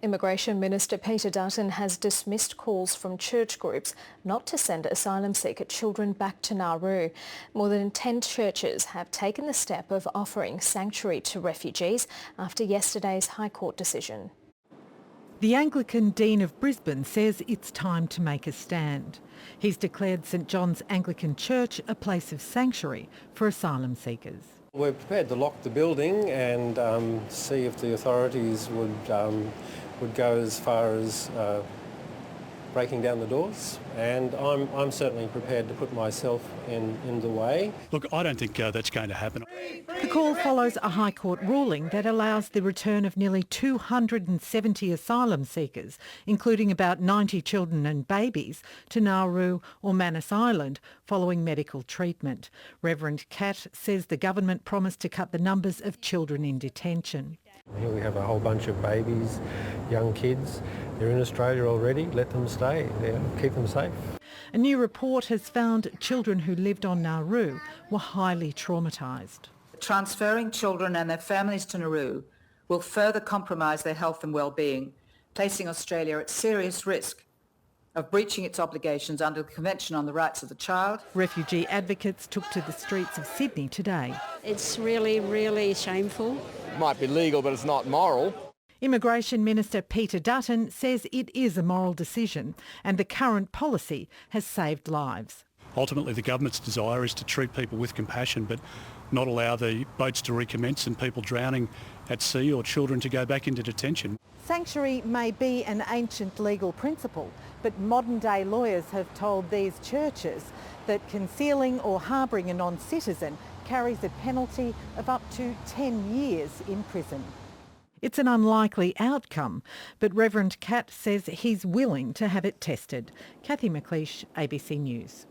Immigration Minister Peter Dutton has dismissed calls from church groups not to send asylum seeker children back to Nauru. More than 10 churches have taken the step of offering sanctuary to refugees after yesterday's High Court decision. The Anglican Dean of Brisbane says it's time to make a stand. He's declared St John's Anglican Church a place of sanctuary for asylum seekers. We're prepared to lock the building and see if the authorities would go as far as breaking down the doors, and I'm certainly prepared to put myself in the way. Look, I don't think that's going to happen. The call follows a High Court ruling that allows the return of nearly 270 asylum seekers, including about 90 children and babies, to Nauru or Manus Island following medical treatment. Reverend Catt says the government promised to cut the numbers of children in detention. Here we have a whole bunch of babies, young kids. They're in Australia already. Let them stay. Keep them safe. A new report has found children who lived on Nauru were highly traumatised. Transferring children and their families to Nauru will further compromise their health and well-being, placing Australia at serious risk of breaching its obligations under the Convention on the Rights of the Child. Refugee advocates took to the streets of Sydney today. It's really, really shameful. It might be legal, but it's not moral. Immigration Minister Peter Dutton says it is a moral decision and the current policy has saved lives. Ultimately, the government's desire is to treat people with compassion but not allow the boats to recommence and people drowning at sea or children to go back into detention. Sanctuary may be an ancient legal principle, but modern-day lawyers have told these churches that concealing or harbouring a non-citizen carries a penalty of up to 10 years in prison. It's an unlikely outcome, but Reverend Catt says he's willing to have it tested. Kathy McLeish, ABC News.